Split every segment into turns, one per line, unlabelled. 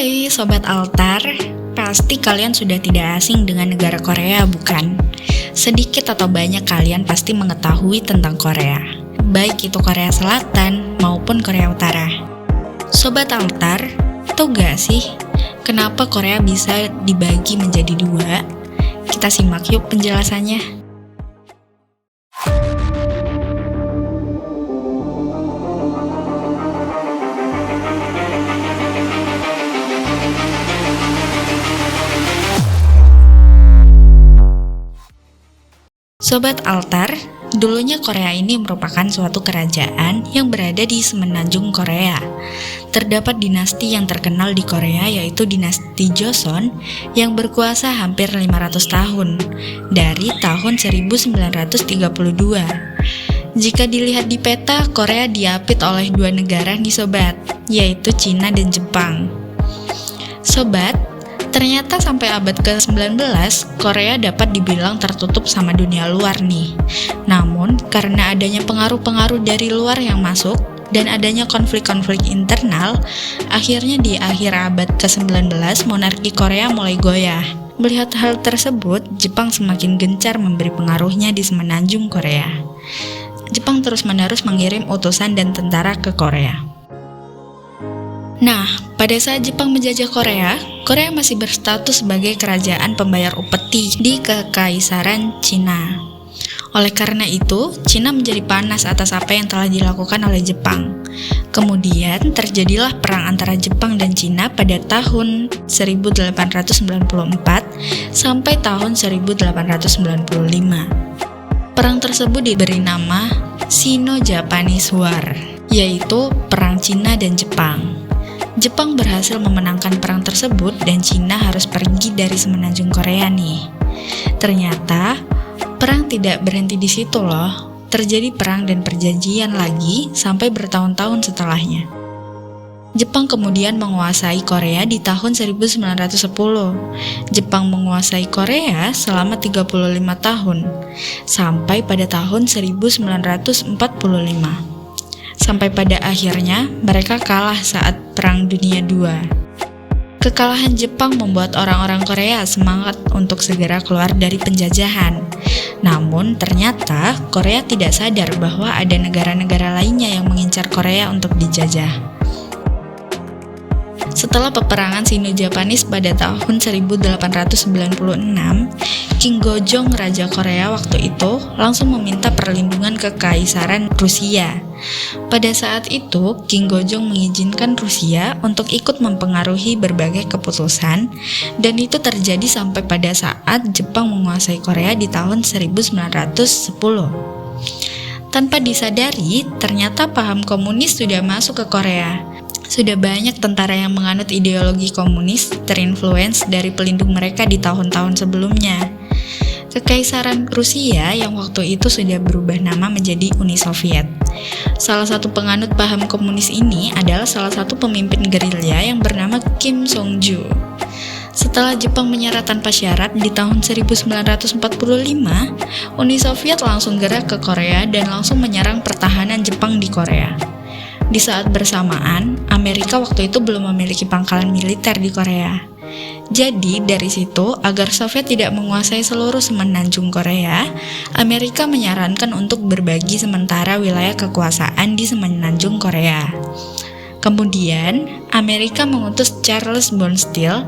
Hai Sobat Altar, pasti kalian sudah tidak asing dengan negara Korea bukan? Sedikit atau banyak kalian pasti mengetahui tentang Korea, baik itu Korea Selatan maupun Korea Utara. Sobat Altar, tahu gak sih kenapa Korea bisa dibagi menjadi dua? Kita simak yuk penjelasannya. Sobat Altar, dulunya Korea ini merupakan suatu kerajaan yang berada di semenanjung Korea. Terdapat dinasti yang terkenal di Korea yaitu dinasti Joseon yang berkuasa hampir 500 tahun, dari tahun 1932. Jika dilihat di peta, Korea diapit oleh dua negara nih sobat, yaitu Cina dan Jepang. Sobat, ternyata sampai abad ke-19, Korea dapat dibilang tertutup sama dunia luar nih. Namun, karena adanya pengaruh-pengaruh dari luar yang masuk, dan adanya konflik-konflik internal, akhirnya di akhir abad ke-19, monarki Korea mulai goyah. Melihat hal tersebut, Jepang semakin gencar memberi pengaruhnya di semenanjung Korea. Jepang terus-menerus mengirim utusan dan tentara ke Korea. Nah, pada saat Jepang menjajah Korea, Korea masih berstatus sebagai kerajaan pembayar upeti di Kekaisaran Cina. Oleh karena itu, Cina menjadi panas atas apa yang telah dilakukan oleh Jepang. Kemudian terjadilah perang antara Jepang dan Cina pada tahun 1894 sampai tahun 1895. Perang tersebut diberi nama Sino-Japanese War, yaitu Perang Cina dan Jepang. Jepang berhasil memenangkan perang tersebut dan Cina harus pergi dari semenanjung Korea nih. Ternyata, perang tidak berhenti di situ loh. Terjadi perang dan perjanjian lagi sampai bertahun-tahun setelahnya. Jepang kemudian menguasai Korea di tahun 1910. Jepang menguasai Korea selama 35 tahun, sampai pada tahun 1945. Sampai pada akhirnya mereka kalah saat Perang Dunia II. Kekalahan Jepang membuat orang-orang Korea semangat untuk segera keluar dari penjajahan. Namun ternyata Korea tidak sadar bahwa ada negara-negara lainnya yang mengincar Korea untuk dijajah. Setelah peperangan Sino-Japanese pada tahun 1896, King Gojong, Raja Korea waktu itu, langsung meminta perlindungan ke Kekaisaran Rusia. Pada saat itu, King Gojong mengizinkan Rusia untuk ikut mempengaruhi berbagai keputusan, dan itu terjadi sampai pada saat Jepang menguasai Korea di tahun 1910. Tanpa disadari, ternyata paham komunis sudah masuk ke Korea. Sudah banyak tentara yang menganut ideologi komunis terinfluence dari pelindung mereka di tahun-tahun sebelumnya. Kekaisaran Rusia yang waktu itu sudah berubah nama menjadi Uni Soviet. Salah satu penganut paham komunis ini adalah salah satu pemimpin gerilya yang bernama Kim Song-ju. Setelah Jepang menyerah tanpa syarat di tahun 1945, Uni Soviet langsung gerak ke Korea dan langsung menyerang pertahanan Jepang di Korea. Di saat bersamaan, Amerika waktu itu belum memiliki pangkalan militer di Korea. Jadi, dari situ, agar Soviet tidak menguasai seluruh semenanjung Korea, Amerika menyarankan untuk berbagi sementara wilayah kekuasaan di semenanjung Korea. Kemudian, Amerika mengutus Charles Bonneville,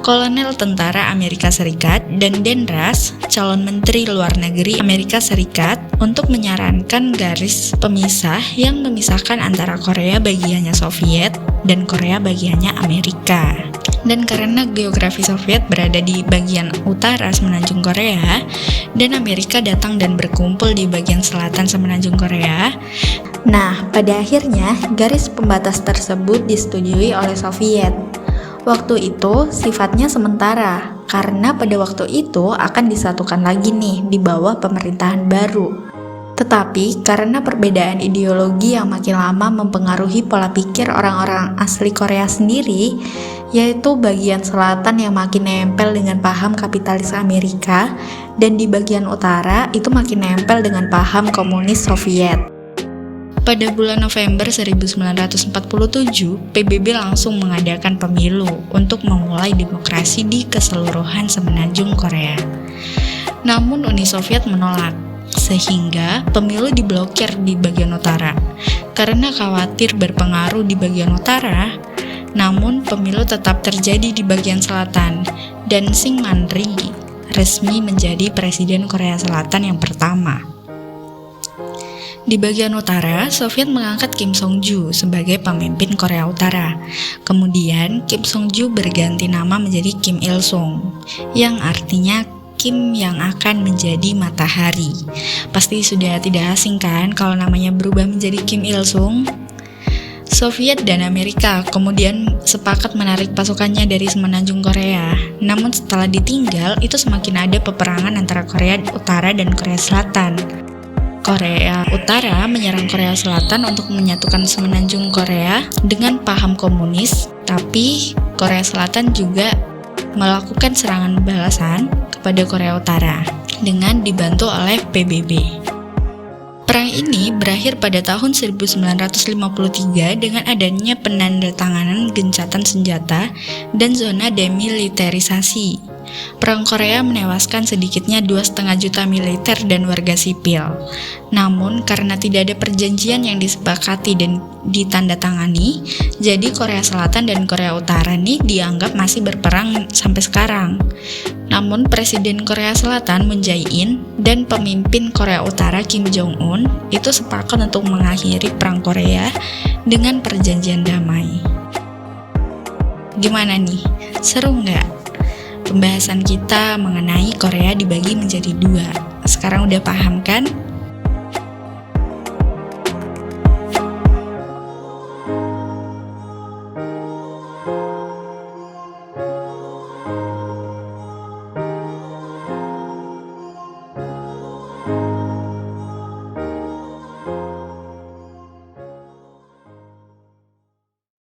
kolonel tentara Amerika Serikat, dan Dan Rush, calon menteri luar negeri Amerika Serikat, untuk menyarankan garis pemisah yang memisahkan antara Korea bagiannya Soviet dan Korea bagiannya Amerika. Dan karena geografi Soviet berada di bagian utara semenanjung Korea, dan Amerika datang dan berkumpul di bagian selatan semenanjung Korea, nah, pada akhirnya garis pembatas tersebut disetujui oleh Soviet. Waktu itu sifatnya sementara, karena pada waktu itu akan disatukan lagi nih di bawah pemerintahan baru. Tetapi karena perbedaan ideologi yang makin lama mempengaruhi pola pikir orang-orang asli Korea sendiri, yaitu bagian selatan yang makin nempel dengan paham kapitalis Amerika, dan di bagian utara itu makin nempel dengan paham komunis Soviet. Pada bulan November 1947, PBB langsung mengadakan pemilu untuk memulai demokrasi di keseluruhan semenanjung Korea. Namun Uni Soviet menolak, sehingga pemilu diblokir di bagian utara. Karena khawatir berpengaruh di bagian utara, namun pemilu tetap terjadi di bagian selatan, dan Syngman Rhee resmi menjadi Presiden Korea Selatan yang pertama. Di bagian utara, Soviet mengangkat Kim Song-ju sebagai pemimpin Korea Utara. Kemudian, Kim Song-ju berganti nama menjadi Kim Il-sung, yang artinya Kim yang akan menjadi matahari. Pasti sudah tidak asing kan kalau namanya berubah menjadi Kim Il-sung? Soviet dan Amerika kemudian sepakat menarik pasukannya dari semenanjung Korea. Namun setelah ditinggal, itu semakin ada peperangan antara Korea Utara dan Korea Selatan. Korea Utara menyerang Korea Selatan untuk menyatukan semenanjung Korea dengan paham komunis, tapi Korea Selatan juga melakukan serangan balasan kepada Korea Utara dengan dibantu oleh PBB. Perang ini berakhir pada tahun 1953 dengan adanya penandatanganan gencatan senjata dan zona demilitarisasi. Perang Korea menewaskan sedikitnya 2,5 juta militer dan warga sipil. Namun karena tidak ada perjanjian yang disepakati dan ditandatangani, jadi Korea Selatan dan Korea Utara nih dianggap masih berperang sampai sekarang. Namun Presiden Korea Selatan Moon Jae-in dan pemimpin Korea Utara Kim Jong-un itu sepakat untuk mengakhiri perang Korea dengan perjanjian damai. Gimana nih? Seru nggak? Pembahasan kita mengenai Korea dibagi menjadi 2. Sekarang udah paham kan?